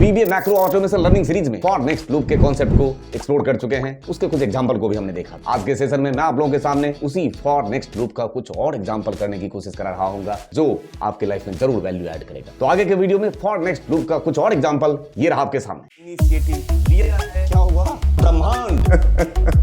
VBA macro automation learning series में for next loop के concept को एक्सप्लोर कर चुके हैं, उसके कुछ एग्जांपल को भी हमने देखा। आज के सेशन में मैं आप लोगों के सामने उसी फॉर नेक्स्ट लूप का कुछ और एग्जांपल करने की कोशिश कर रहा हूँ जो आपके लाइफ में जरूर वैल्यू ऐड करेगा। तो आगे के वीडियो में फॉर नेक्स्ट लूप का कुछ और एग्जांपल ये रहा आपके सामने। इनिशिएटिव लिया है, क्या हुआ? ब्रह्मांड।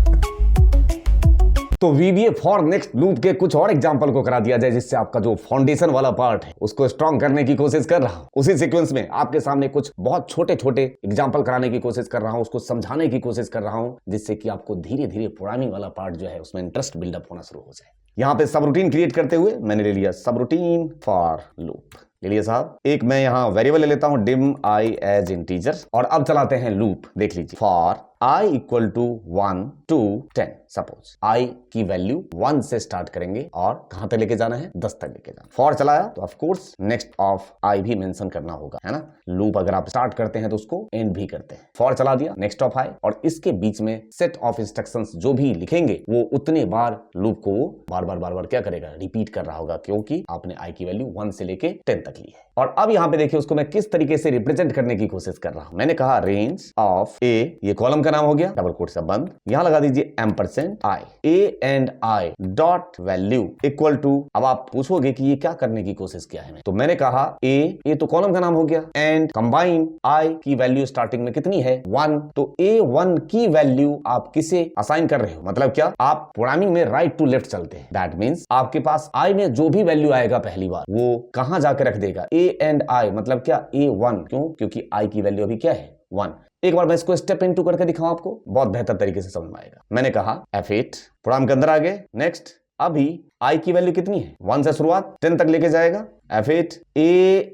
तो VBA फॉर नेक्स्ट लूप के कुछ और एग्जांपल को करा दिया जाए, जिससे आपका जो फाउंडेशन वाला पार्ट है उसको स्ट्रॉन्ग करने की कोशिश कर रहा हूं। उसी सीक्वेंस में आपके सामने कुछ बहुत छोटे छोटे एग्जांपल कराने की कोशिश कर रहा हूं, उसको समझाने की कोशिश कर रहा हूं, जिससे कि आपको धीरे धीरे प्रोग्रामिंग वाला पार्ट जो है उसमें इंटरेस्ट बिल्डअप होना शुरू हो जाए। यहाँ पे सब रूटीन क्रिएट करते हुए मैंने ले लिया सब रूटीन फॉर लूप। ले लिया साहब। एक मैं यहाँ वेरिएबल ले लेता हूं dim I एज इंटीजर, और अब चलाते हैं लूप। देख लीजिए, for I equal to 1 to 10। Suppose I की वैल्यू 1 से स्टार्ट करेंगे और कहां तक लेके जाना है? 10 तक लेके जाना। फॉर चलाया तो of course next of I भी मेंशन करना होगा, है ना। लूप अगर आप स्टार्ट करते हैं तो उसको एंड भी करते हैं। फॉर चला दिया, नेक्स्ट ऑफ I, और इसके बीच में सेट ऑफ इंस्ट्रक्शंस जो भी लिखेंगे वो उतने बार लूप को बार बार क्या करेगा? रिपीट कर रहा होगा, क्योंकि आपने I की वैल्यू 1 से लेके 10 तक ली है। और अब यहाँ पे देखिए उसको मैं किस तरीके से रिप्रेजेंट करने की कोशिश कर रहा हूं। मैंने कहा रेंज ऑफ A, ये कॉलम का नाम हो गया, डबल कोट से बंद। यहां लगा दीजिए ampersand I, A and I dot value equal to. अब आप पूछोगे कि ये क्या करने की कोशिश किया है। तो मैंने कहा A तो कॉलम का नाम हो गया, एंड कंबाइन I की वैल्यू स्टार्टिंग में कितनी है? 1। तो A1 की वैल्यू आप किसे असाइन कर रहे हो? मतलब क्या, आप प्रोग्रामिंग में राइट टू लेफ्ट चलते हैं। दैट मींस आपके पास I में जो भी वैल्यू आएगा पहली बार वो कहां जाकर रख देगा? A एंड I, मतलब क्या? A1। क्यों? क्योंकि I की वैल्यू अभी क्या है? 1। एक बार मैं इसको स्टेप इनटू करके दिखाऊं, आपको बहुत बेहतर तरीके से समझ में आएगा। मैंने कहा F8, प्रोग्राम के अंदर आ गए। नेक्स्ट, अभी I की वैल्यू कितनी है? 1 से शुरुआत 10 तक लेके जाएगा। F8 A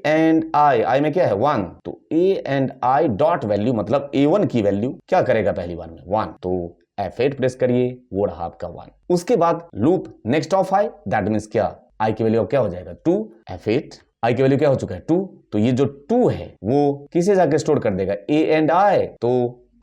एंड I में क्या है? 1। तो A and I dot value, मतलब A1 की वैल्यू क्या करेगा पहली बार में? 1। तो F8 प्रेस करिए, वो रहा आपका 1। उसके बाद loop next of I, that means क्या? I की वैल्यू अब क्या हो जाएगा? 2। F8 I की वैल्यू क्या हो चुका है? 2। तो ये जो 2 है वो किसे जाके स्टोर कर देगा? A and I। तो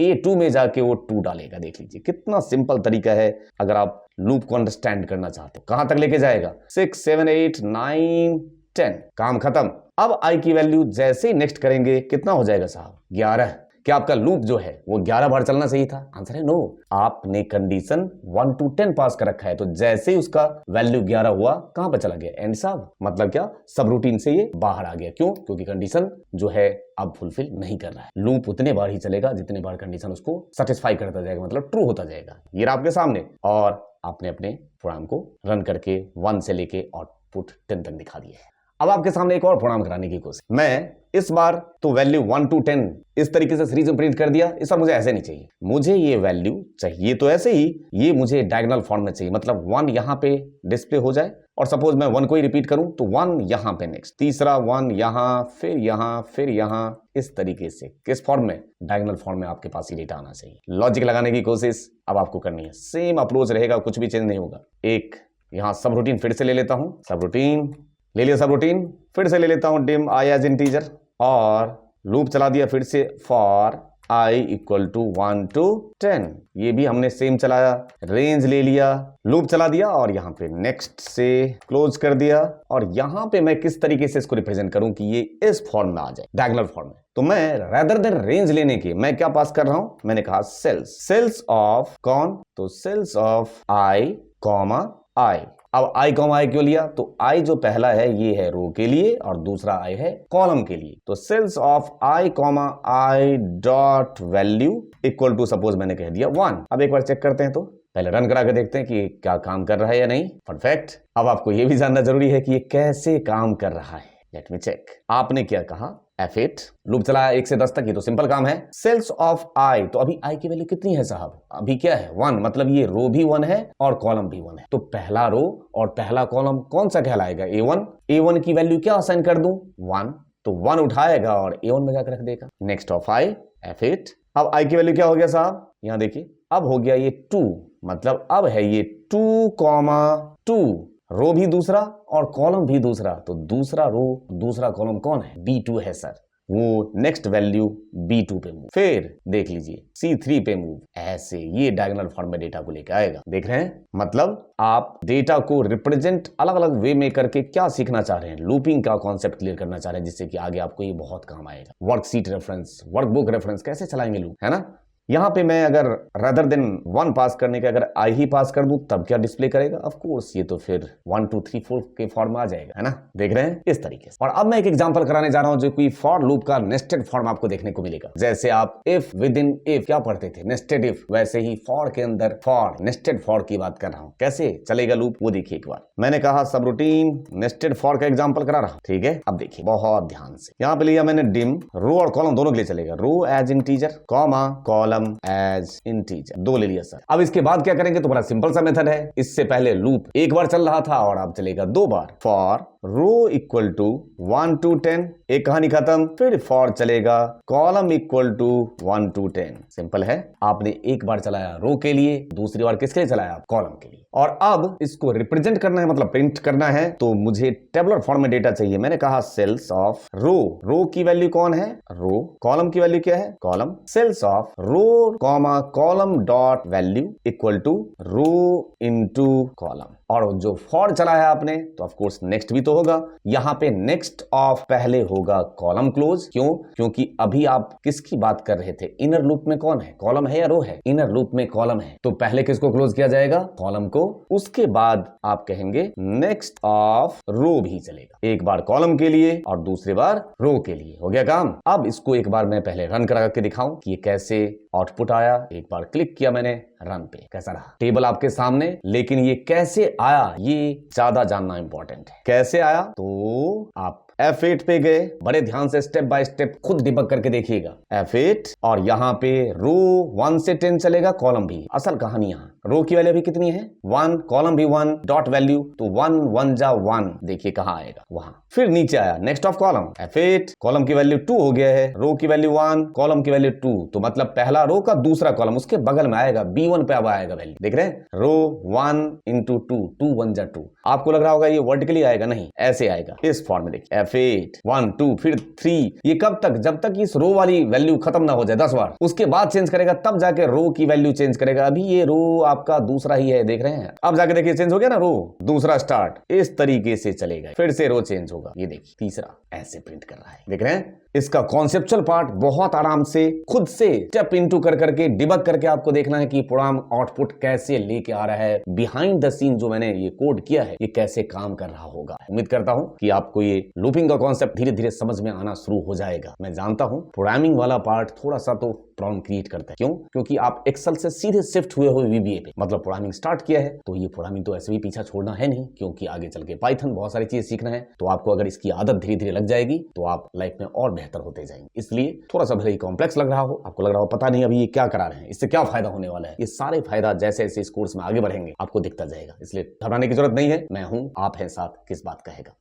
A2 में जाके वो 2 डालेगा। देख लीजिए कितना सिंपल तरीका है। अगर आप लूप को अंडरस्टैंड करना चाहते हो, कहां तक लेके जाएगा? 6 7 8 9 10, काम खत्म। अब I की वैल्यू जैसे ही नेक्स्ट करेंगे कितना हो जाएगा साहब? 11। क्या आपका लूप जो है वो 11 बार चलना सही था? आंसर है नो। आपने कंडीशन 1 to 10 पास कर रखा है, तो जैसे ही उसका वैल्यू 11 हुआ कहां पर चला गया? एंड साहब, मतलब क्या, सब रूटीन से ये बाहर आ गया। क्यों? क्योंकि कंडीशन जो है अब फुलफिल नहीं कर रहा है। लूप उतने बार ही चलेगा जितने बार कंडीशन उसको सेटिस्फाई करता जाएगा, मतलब ट्रू होता जाएगा। ये आपके सामने, और आपने अपने प्रोग्राम को रन करके 1 से लेके आउटपुट 10 तक दिखा दिया है। अब आपके सामने एक और प्रोग्राम कराने की कोशिश। मैं इस बार तो वैल्यू 1 to 10 इस तरीके से सीरीज में प्रिंट कर दिया। इस बार मुझे ऐसे नहीं चाहिए, मुझे ये वैल्यू चाहिए तो ऐसे ही, ये मुझे डायगोनल फॉर्म में चाहिए। मतलब 1 यहाँ पे डिस्प्ले हो जाए, और सपोज मैं 1 को ही रिपीट करूं तो 1 यहाँ पे, नेक्स्ट तीसरा 1 यहाँ, फिर यहाँ, फिर यहाँ, इस तरीके से। किस फॉर्म में? डायगोनल फॉर्म में आपके पास ये डेटा आना चाहिए। लॉजिक लगाने की कोशिश अब आपको करनी है। सेम अप्रोच रहेगा, कुछ भी चेंज नहीं होगा। एक यहाँ सब रूटीन फिर से ले लेता हूं। सब रूटीन ले लिया, सब रूटीन फिर से ले लेता हूं dim I एज इंटीजर, और लूप चला दिया फिर से for I equal to 1 to 10। ये भी हमने सेम चलाया। रेंज ले लिया, लूप चला दिया, और यहाँ पे नेक्स्ट से क्लोज कर दिया। और यहाँ पे मैं किस तरीके से इसको रिप्रेजेंट करूं कि ये इस फॉर्म में आ जाए, डायगोनल फॉर्म में। तो मैं रेदर देन रेंज लेने के मैं क्या पास कर रहा हूं? मैंने कहा सेल्स ऑफ कौन? तो cells of I comma I। अब I कॉमा I क्यों लिया? तो I जो पहला है ये है रो के लिए, और दूसरा I है कॉलम के लिए। तो cells of I comma I dot value equal to, suppose मैंने कह दिया 1। अब एक बार चेक करते हैं, तो पहले रन करा के देखते हैं कि क्या काम कर रहा है या नहीं। परफेक्ट। अब आपको ये भी जानना जरूरी है कि ये कैसे काम कर रहा है। Let me check. आपने क्या कहा? F8, लूप चलाया 1 से 10 तक, ये तो सिंपल काम है। सेल्स ऑफ I, तो अभी I की वैल्यू कितनी है साहब? अभी क्या है? 1। मतलब ये रो भी 1 है और कॉलम भी 1 है। तो पहला रो और पहला कॉलम कौन सा कहलाएगा? A1। A1 की वैल्यू क्या असाइन कर दूं? 1। तो 1 उठाएगा और A1 में जाकर रख देगा। Next of I, F8। अब I की वैल्यू क्या हो गया साहब? यहां देखिए, अब हो गया ये 2, मतलब अब है ये 2,2। रो भी दूसरा और कॉलम भी दूसरा, तो दूसरा रो दूसरा कॉलम कौन है? B2 है सर। वो नेक्स्ट वैल्यू B2 पे मूव, फिर देख लीजिए C3 पे मूव, ऐसे ये डायगोनल फॉर्म में डेटा को लेकर आएगा। देख रहे हैं, मतलब आप डेटा को रिप्रेजेंट अलग अलग वे में करके क्या सीखना चाह रहे हैं, लूपिंग का कॉन्सेप्ट क्लियर करना चाह रहे हैं, जिससे कि आगे आपको ये बहुत काम आएगा। वर्कशीट रेफरेंस, वर्कबुक रेफरेंस कैसे चलाएंगे लूप, है ना। यहां पे मैं अगर रादर देन 1 पास करने के अगर आई ही पास कर दूं तब क्या डिस्प्ले करेगा, ऑफ कोर्स ये तो फिर 1 2 3 4 के फॉर्म में आ जाएगा, है ना। देख रहे हैं इस तरीके से। और अब मैं एक एग्जांपल कराने जा रहा हूं जो कोई फॉर लूप का नेस्टेड फॉर्म आपको देखने को मिलेगा। जैसे आप इफ विद इन इफ क्या पढ़ते थे, नेस्टेड इफ, वैसे ही फॉर के अंदर फॉर, नेस्टेड फॉर की बात कर रहा हूं। कैसे चलेगा लूप वो देखिए एक बार। मैंने कहा सब रूटीन नेस्टेड फॉर का एग्जांपल करा रहा हूं, ठीक है। अब देखिए बहुत ध्यान से, यहां पे लिया मैंने डिम, रो और कॉलम दोनों के लिए चलेगा, row as integer comma column as integer, दो ले लिया सर। अब इसके बाद क्या करेंगे तो बड़ा सिंपल सा मेथड है। इससे पहले लूप एक बार चल रहा था और अब चलेगा 2 बार। For row equal to 1 to 10, एक कहानी खत्म। फिर फॉर चलेगा column equal to 1 to 10। Simple है, आपने एक बार चलाया रो के लिए, दूसरी बार किसके लिए चलाया, कॉलम के लिए। और अब इसको रिप्रेजेंट करना है, मतलब प्रिंट करना है, तो मुझे टेबुलर फॉर्म में डेटा चाहिए। मैंने कहा सेल्स ऑफ रो, रो की वैल्यू कौन है, रो, कॉलम की वैल्यू क्या है, column, cells of row comma column dot value equal to row into column. और जो फॉर चलाया आपने तो ऑफ कोर्स नेक्स्ट भी तो होगा, यहां पे नेक्स्ट ऑफ पहले होगा कॉलम क्लोज। क्यों, क्योंकि अभी आप किसकी बात कर रहे थे, इनर लूप में कौन है, कॉलम है या रो है, इनर लूप में कॉलम है, तो पहले किसको क्लोज किया जाएगा, कॉलम को। उसके बाद आप कहेंगे नेक्स्ट ऑफ रो भी चलेगा, एक बार कॉलम के लिए और दूसरी बार रो के लिए। हो गया काम। अब इसको एक बार मैं पहले रन करा के दिखाऊं कि ये कैसे आउटपुट आया। एक बार क्लिक किया मैंने रन पे, कैसा रहा, टेबल आपके सामने, लेकिन ये कैसे आया ये ज्यादा जानना इंपॉर्टेंट है। कैसे आया तो आप F8 पे गए, बड़े ध्यान से स्टेप बाय स्टेप खुद डिबग करके देखिएगा। F8 और यहाँ पे रो 1 से 10 चलेगा, कॉलम भी। असल कहानी यहाँ रो की वैल्यू भी कितनी है 1, कॉलम भी 1, डॉट वैल्यू तो 1 1 जा 1, देखिए कहाँ आएगा वहां। फिर नीचे आया next of column, F8, column की वैल्यू 2 हो गया है, रो की वैल्यू 1, कॉलम की वैल्यू 2, तो मतलब पहला रो का दूसरा कॉलम उसके बगल में आएगा, B1 पे अब आएगा वैल्यू। देख रहे हैं, रो 1 into 2, 2 1 जा 2। आपको लग रहा होगा ये वर्टिकली आएगा, नहीं ऐसे आएगा इस फॉर्म में। देखिए F8 1 2 फिर 3, ये कब तक, जब तक इस रो वाली वैल्यू खत्म ना हो जाए 10 बार, उसके बाद चेंज करेगा, तब जाके रो की वैल्यू चेंज करेगा। अभी ये रो आपका दूसरा ही है, देख रहे हैं, अब जाके देखिए चेंज हो गया ना, रो दूसरा स्टार्ट, इस तरीके से चलेगा, फिर से रो चेंज होगा, ये देखिए तीसरा ऐसे प्रिंट कर रहा है। देख रहे हैं, इसका कॉन्सेप्चुअल पार्ट बहुत आराम से खुद से स्टेप इनटू कर करके डिबग करके आपको देखना है कि प्रोग्राम आउटपुट कैसे लेके आ रहा है, बिहाइंड द सीन जो मैंने ये कोड किया है ये कैसे काम कर रहा होगा। उम्मीद करता हूं कि आपको ये लूपिंग का कॉन्सेप्ट धीरे धीरे समझ में आना शुरू हो जाएगा। मैं जानता हूं प्रोग्रामिंग वाला पार्ट थोड़ा सा तो प्रॉब्लम क्रिएट करता है, क्यों, क्योंकि आप एक्सेल से सीधे शिफ्ट हुए हुए VBA पे, मतलब प्रोग्रामिंग स्टार्ट किया है, तो ये प्रोग्रामिंग तो ऐसे भी पीछा छोड़ना है नहीं, क्योंकि आगे चल के पाइथन बहुत सारी चीजें सीखना है। तो आपको अगर इसकी आदत धीरे धीरे लग जाएगी तो आप लाइफ में और बेहतर होते जाएंगे। इसलिए थोड़ा सा भले ही कॉम्प्लेक्स लग रहा हो, आपको लग रहा हो पता नहीं अभी ये क्या करा रहे हैं, इससे क्या फायदा होने वाला है, ये सारे फायदा जैसे जैसे इस कोर्स में आगे बढ़ेंगे आपको दिखता जाएगा। इसलिए घबराने की जरूरत नहीं है, मैं हूं, आप हैं साथ, किस बात कहेगा।